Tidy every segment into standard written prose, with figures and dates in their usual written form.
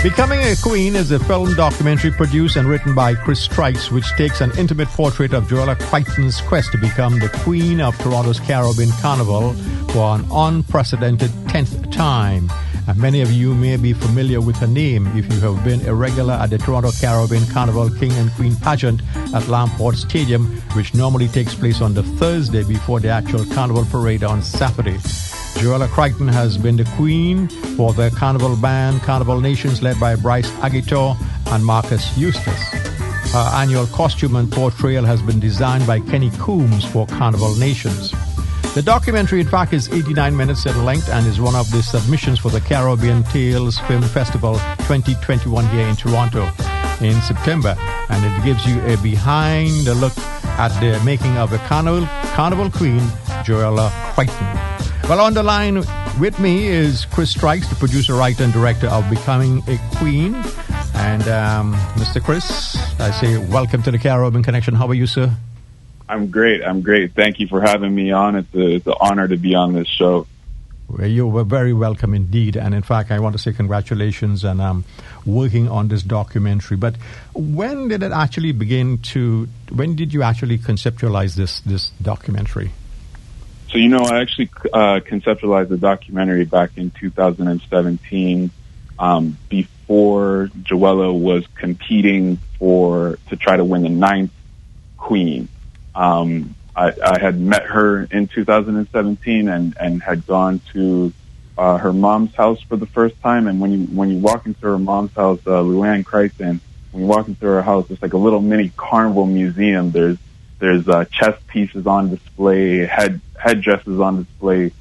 Becoming a Queen is a film documentary produced and written by Chris Strikes, which takes an intimate portrait of Joella Crichton's quest to become the Queen of Toronto's Caribbean Carnival for an unprecedented 10th time. And many of you may be familiar with her name if you have been a regular at the Toronto Caribbean Carnival King and Queen pageant at Lamport Stadium, which normally takes place on the Thursday before the actual Carnival parade on Saturday. Joella Crichton has been the queen for the Carnival band Carnival Nations, led by Bryce Aguitor and Marcus Eustace. Her annual costume and portrayal has been designed by Kenny Coombs for Carnival Nations. The documentary, in fact, is 89 minutes in length and is one of the submissions for the Caribbean Tales Film Festival 2021 here in Toronto in September. And it gives you a behind-the-look at the making of the Carnival Queen, Joella Crichton. Well, on the line with me is Chris Strikes, the producer, writer, and director of Becoming a Queen. And Mr. Chris, I say welcome to the Caribbean Connection. How are you, sir? I'm great. Thank you for having me on. It's an honor to be on this show. Well, you were very welcome indeed. And in fact, I want to say congratulations on working on this documentary. But when did it actually when did you actually conceptualize this documentary? So, I actually conceptualized the documentary back in 2017, before Joella was competing to try to win the 9th Queen. I had met her in 2017 and had gone to her mom's house for the first time. And when you walk into her mom's house, Luann Crichton, when you walk into her house, it's like a little mini carnival museum. There's chess pieces on display, headdresses on display,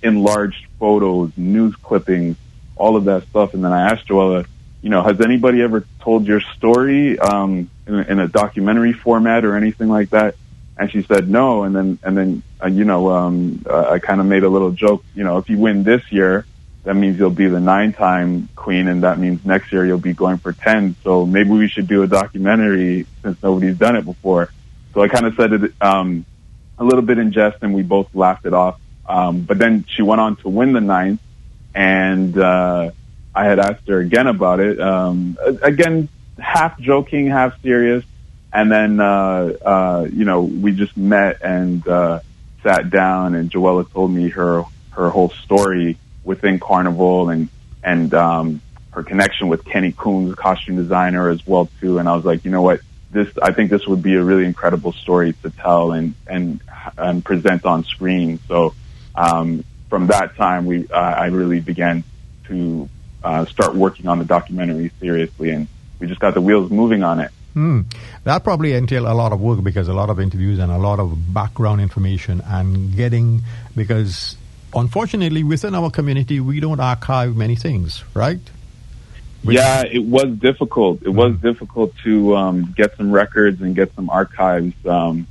enlarged photos, news clippings, all of that stuff. And then I asked Joella, has anybody ever told your story in a documentary format or anything like that? And she said no. And then I kind of made a little joke. If you win this year, that means you'll be the 9-time queen, and that means next year you'll be going for 10. So maybe we should do a documentary since nobody's done it before. So I kind of said it a little bit in jest, and we both laughed it off. But then she went on to win the 9th, and I had asked her again about it. Again, half joking, half serious. And then, we just met and sat down, and Joella told me her whole story within Carnival and her connection with Kenny Coombs, costume designer, as well too. And I was like, you know what? I think this would be a really incredible story to tell and present on screen. So from that time, I really began to start working on the documentary seriously, and we just got the wheels moving on it. That probably entailed a lot of work, because a lot of interviews and a lot of background information because unfortunately within our community we don't archive many things, right? Yeah, it was difficult. It was difficult to get some records and get some archives. So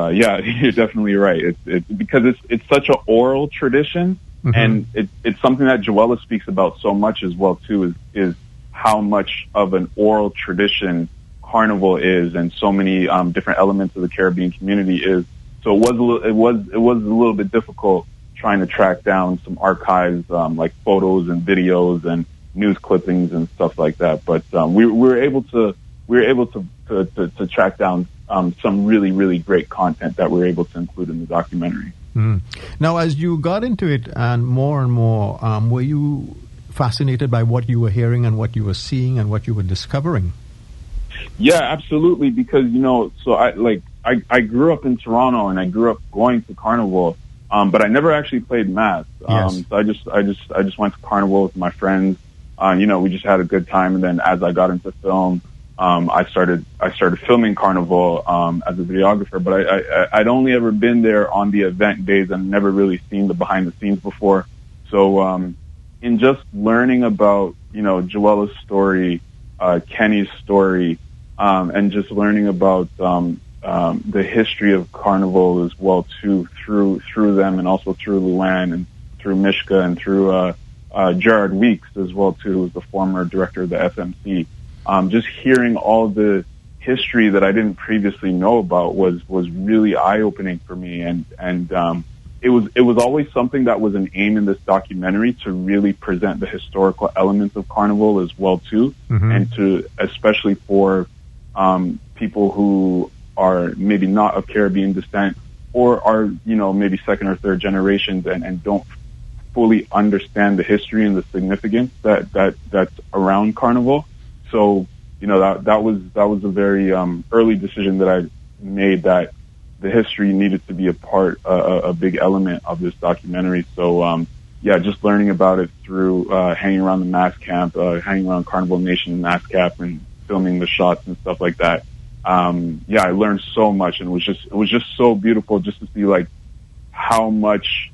you're definitely right. It's because it's such an oral tradition, and it's something that Joella speaks about so much as well too. Is how much of an oral tradition Carnival is, and so many different elements of the Caribbean community is. So it was a little bit difficult trying to track down some archives, like photos and videos and news clippings and stuff like that. But we were able to track down some really, really great content that we were able to include in the documentary. Now, as you got into it and more, were you fascinated by what you were hearing and what you were seeing and what you were discovering? Yeah, absolutely. Because so I grew up in Toronto, and I grew up going to Carnival, but I never actually played mass. Yes. So I just went to Carnival with my friends. We just had a good time, and then as I got into film, I started filming Carnival as a videographer. But I'd only ever been there on the event days and never really seen the behind the scenes before. So in just learning about Joella's story, Kenny's story, and just learning about the history of Carnival as well too, through them, and also through Luann and through Mishka and through Gerard Weeks as well too, who's the former director of the FMC. Just hearing all the history that I didn't previously know about was really eye-opening for me, and it was always something that was an aim in this documentary to really present the historical elements of Carnival as well too, and to especially for people who are maybe not of Caribbean descent or are maybe second or third generations and don't fully understand the history and the significance that's around Carnival. So that was a very early decision that I made, that the history needed to be a big element of this documentary. So, just learning about it through hanging around the mass camp, hanging around Carnival Nation mass camp, and filming the shots and stuff like that. I learned so much, and it was just so beautiful just to see like how much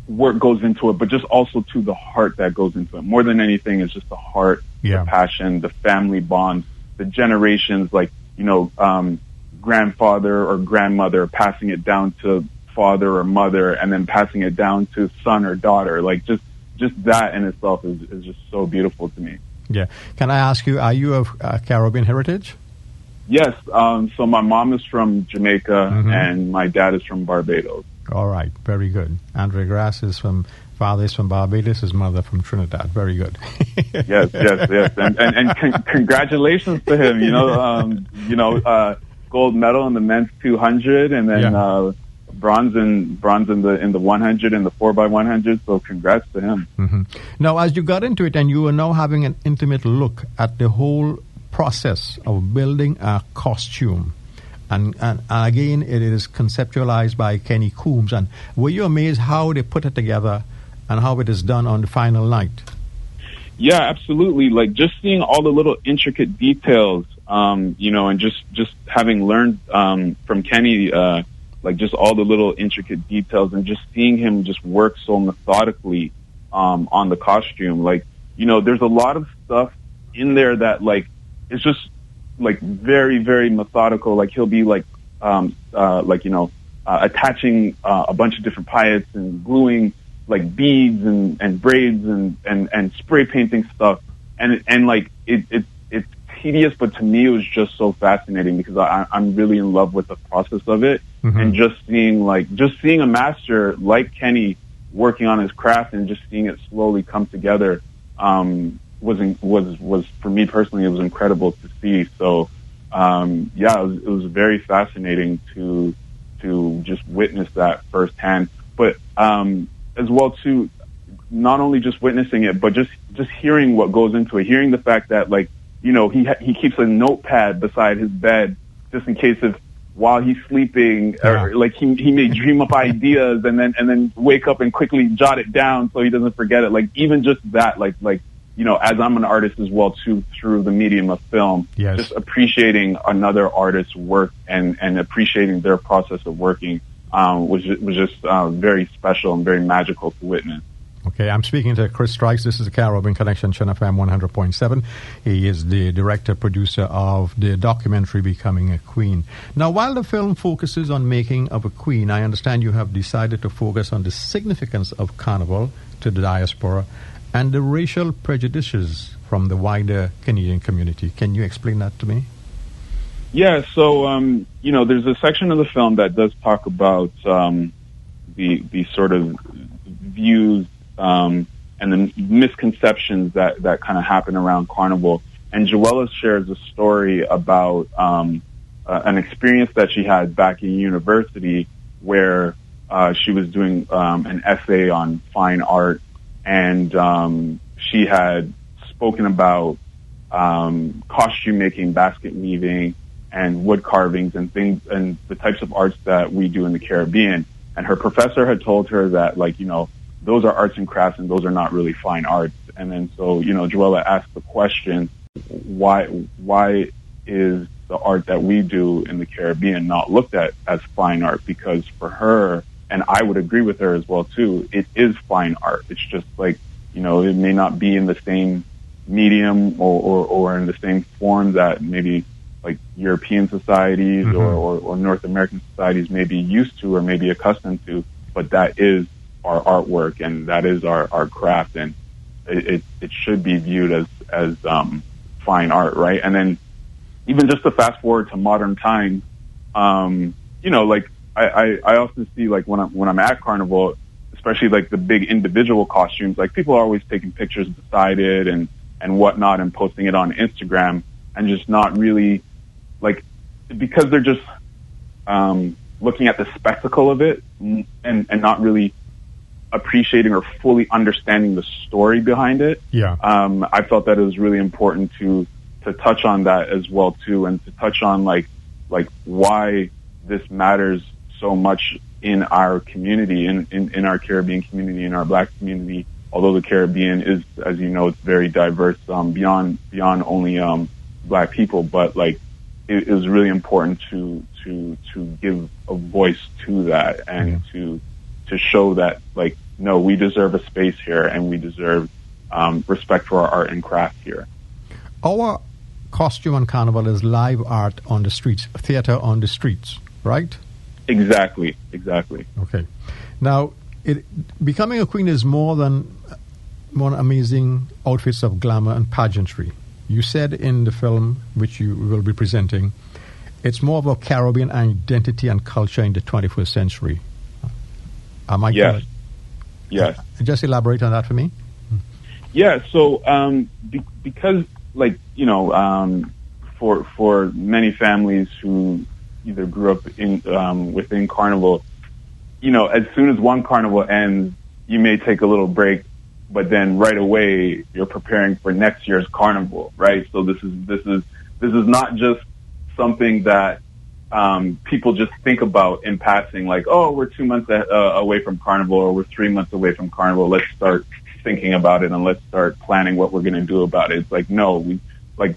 work goes into it, but just also to the heart that goes into it. More than anything, it's just the heart, the passion, the family bonds, the generations, like grandfather or grandmother passing it down to father or mother, and then passing it down to son or daughter. Like just that in itself is just so beautiful to me. Yeah. Can I ask you, are you of Caribbean heritage? Yes. So my mom is from Jamaica and my dad is from Barbados. All right. Very good. Andre Grass father is from Barbados, his mother from Trinidad. Very good. Yes. And congratulations to him. Gold medal in the men's 200, and then bronze in the 100 and the 4x100. So congrats to him. Now, as you got into it, and you are now having an intimate look at the whole process of building a costume, and again, it is conceptualized by Kenny Coombs. And were you amazed how they put it together and how it is done on the final night? Yeah, absolutely. Like just seeing all the little intricate details, and just having learned from Kenny, like just all the little intricate details, and just seeing him just work so methodically on the costume. Like, there's a lot of stuff in there that like it's just like very, very methodical. Like he'll be like attaching a bunch of different paillettes and gluing like beads and braids and spray painting stuff, and like it's tedious, but to me it was just so fascinating because I'm really in love with the process of it, and just seeing a master like Kenny working on his craft and just seeing it slowly come together was for me personally, it was incredible to see. So it was very fascinating to just witness that firsthand, but as well too, not only just witnessing it, but just hearing what goes into it, hearing the fact that like, he keeps a notepad beside his bed just in case if while he's sleeping, or like he may dream up ideas and then wake up and quickly jot it down so he doesn't forget it. Like even just that, like as I'm an artist as well too, through the medium of film, just appreciating another artist's work and appreciating their process of working was just very special and very magical to witness. Okay, I'm speaking to Chris Strikes. This is the Caribbean Connection, Channel FM 100.7. He is the director, producer of the documentary Becoming a Queen. Now, while the film focuses on making of a queen, I understand you have decided to focus on the significance of Carnival to the diaspora and the racial prejudices from the wider Canadian community. Can you explain that to me? Yeah, so, there's a section of the film that does talk about the sort of views and the misconceptions that kind of happen around Carnival. And Joella shares a story about an experience that she had back in university where she was doing an essay on fine art, and she had spoken about costume making, basket weaving, and wood carvings and things, and the types of arts that we do in the Caribbean. And her professor had told her that, those are arts and crafts and those are not really fine arts. And then so, Joella asked the question, why is the art that we do in the Caribbean not looked at as fine art? Because for her, and I would agree with her as well too, it is fine art. It's just like, it may not be in the same medium or in the same form that maybe like European societies or North American societies may be used to or may be accustomed to, but that is our artwork and that is our craft, and it should be viewed as fine art, right? And then even just to fast forward to modern times, I also see, like, when I'm at Carnival, especially like the big individual costumes, like people are always taking pictures beside it and whatnot and posting it on Instagram, and just not really, like, because they're just looking at the spectacle of it and not really appreciating or fully understanding the story behind it. Yeah. I felt that it was really important to touch on that as well too, and to touch on like why this matters so much in our community, in our Caribbean community, in our Black community. Although the Caribbean is, as you know, it's very diverse, beyond only Black people, but like it was really important to give a voice to that, and to show that, like, no, we deserve a space here, and we deserve respect for our art and craft here. Our costume on Carnival is live art on the streets, theater on the streets, right? Exactly. Okay. Now, becoming a queen is more than amazing outfits of glamour and pageantry. You said in the film, which you will be presenting, it's more of a Caribbean identity and culture in the 21st century. Am I correct? Yes. Just elaborate on that for me. Yeah. So, because, like, you know, for many families who either grew up within Carnival, you know, as soon as one Carnival ends, you may take a little break, but then right away you're preparing for next year's Carnival, right? So this is not just something that people just think about in passing, like, oh, we're 2 months away from Carnival, or we're 3 months away from Carnival. Let's start thinking about it and let's start planning what we're going to do about it. It's like, no,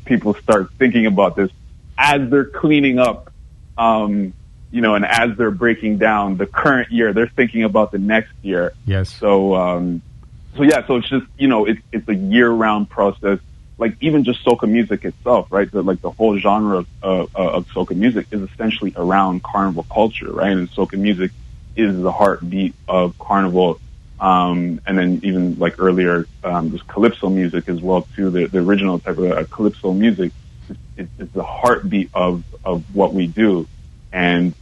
people start thinking about this as they're cleaning up, you know, and as they're breaking down the current year, they're thinking about the next year. Yes. So it's just, you know, it's a year-round process. Like, even just soca music itself, right? The whole genre of soca music is essentially around Carnival culture, right? And soca music is the heartbeat of Carnival. And then even like earlier, there's calypso music as well too. The original type of calypso music is the heartbeat of what we do. And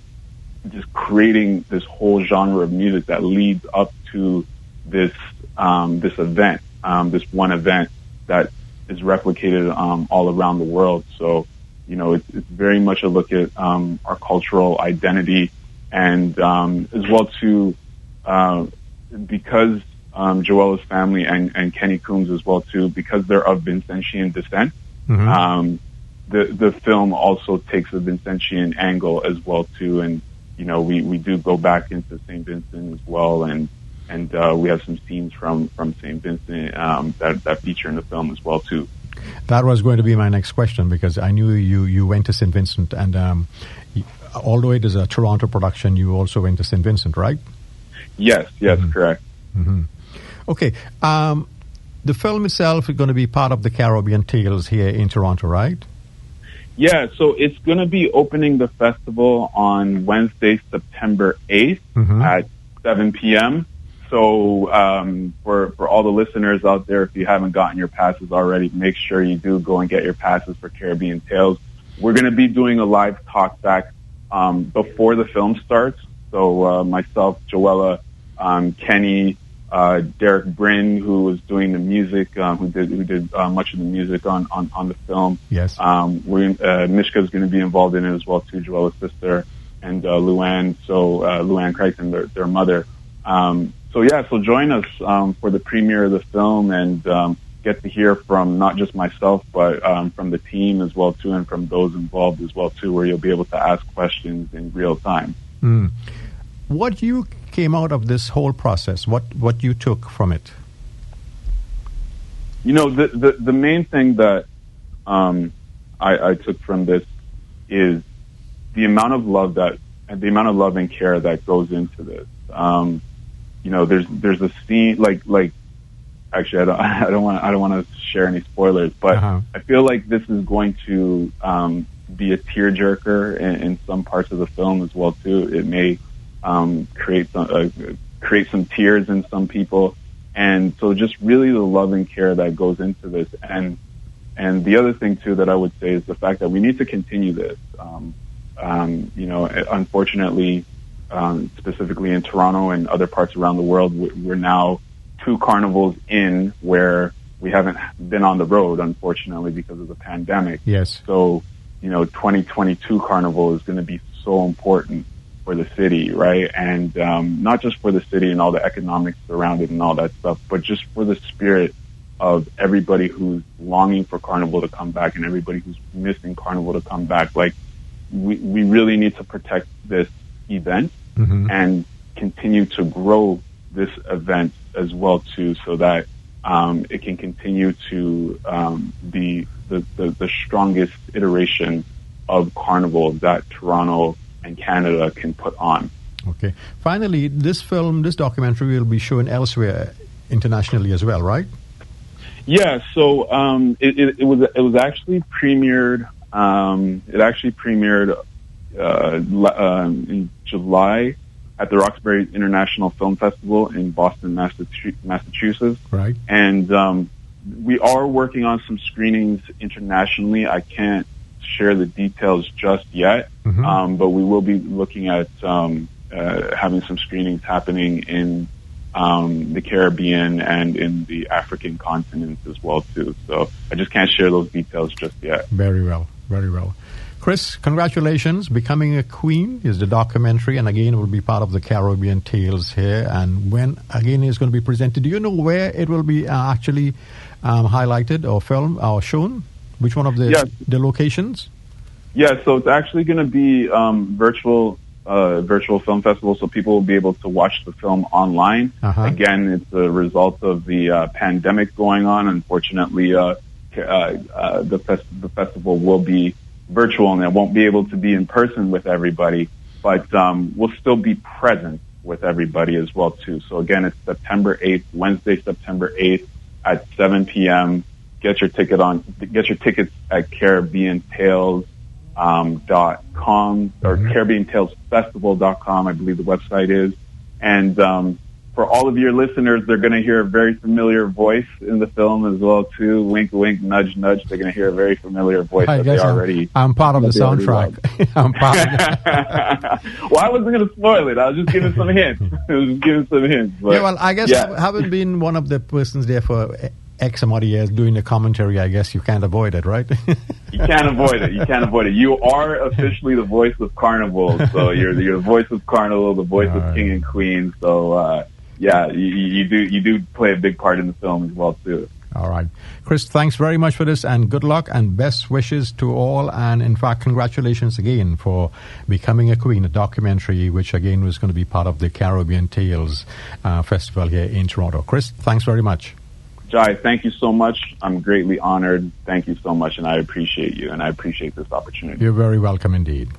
just creating this whole genre of music that leads up to this event, this one event that is replicated all around the world. So, you know, it's very much a look at our cultural identity, and as well too, because Joella's family and Kenny Coombs as well too, because they're of Vincentian descent. Mm-hmm. The film also takes a Vincentian angle as well too, and you know, we do go back into St. Vincent as well, and we have some scenes from St. Vincent that feature in the film as well too. That was going to be my next question, because I knew you went to St. Vincent, and although it is a Toronto production, you also went to St. Vincent, right? Yes, mm-hmm. Correct. Mm-hmm. Okay. The film itself is going to be part of the Caribbean Tales here in Toronto, right? Yeah, so it's going to be opening the festival on Wednesday, September 8th mm-hmm. at 7 p.m. So for all the listeners out there, if you haven't gotten your passes already, make sure you do go and get your passes for Caribbean Tales. We're going to be doing a live talk back before the film starts. So myself, Joella, Kenny, Derek Bryn, who was doing the music, who did much of the music on the film. Yes. Mishka's going to be involved in it as well too, Joella's sister, and Luann. So Luann Crichton, their mother. So join us for the premiere of the film, and get to hear from not just myself, but from the team as well too, and from those involved as well too, where you'll be able to ask questions in real time. Mm. What you came out of this whole process? What you took from it? You know, the main thing that I took from this is the amount of love and care that goes into this. You know, there's a scene like actually I don't want to share any spoilers, but uh-huh. I feel like this is going to be a tearjerker in some parts of the film as well too. It may create some tears in some people, and so just really the love and care that goes into this, and the other thing too that I would say is the fact that we need to continue this. You know, unfortunately, specifically in Toronto and other parts around the world. We're now 2 carnivals in where we haven't been on the road, unfortunately, because of the pandemic. Yes. So, 2022 Carnival is going to be so important for the city, right? And not just for the city and all the economics around it and all that stuff, but just for the spirit of everybody who's longing for Carnival to come back and everybody who's missing Carnival to come back. Like, we really need to protect this event and continue to grow this event as well, too, so that it can continue to be the strongest iteration of Carnival that Toronto and Canada can put on. Okay. Finally, this documentary will be shown elsewhere internationally as well, right? Yeah. So it was actually premiered. It actually premiered in July at the Roxbury International Film Festival in Boston, Massachusetts. Right. And we are working on some screenings internationally. I can't share the details just yet, but we will be looking at having some screenings happening in the Caribbean and in the African continent as well, too. So I just can't share those details just yet. Very well. Very well. Chris, congratulations. Becoming a Queen is the documentary, and again, it will be part of the Caribbean Tales here. And when, again, it's going to be presented, do you know where it will be actually highlighted or filmed or shown? Which one of the locations? Yeah, so it's actually going to be virtual film festival, so people will be able to watch the film online. Again, it's a result of the pandemic going on. Unfortunately, the festival will be virtual, and it won't be able to be in person with everybody, but we'll still be present with everybody as well, too. So again, it's September 8th, Wednesday, September 8th at 7 p.m. Get your tickets at CaribbeanTales.com or CaribbeanTalesFestival.com, I believe the website is. And for all of your listeners, they're going to hear a very familiar voice in the film as well, too. Wink, wink, nudge, nudge. They're going to hear a very familiar voice that they already... I'm part of the soundtrack. I'm part of it. Well, I wasn't going to spoil it. I was just giving some hints. But, yeah, well, I guess having been one of the persons there for X amount of years doing the commentary, I guess you can't avoid it, right? You can't avoid it. You are officially the voice of Carnival. So you're the voice of Carnival, the voice of King and Queen. So... yeah, you do play a big part in the film as well, too. All right. Chris, thanks very much for this, and good luck and best wishes to all. And, in fact, congratulations again for Becoming a Queen, a documentary which, again, was going to be part of the Caribbean Tales Festival here in Toronto. Chris, thanks very much. Jai, thank you so much. I'm greatly honored. Thank you so much, and I appreciate you, and I appreciate this opportunity. You're very welcome indeed.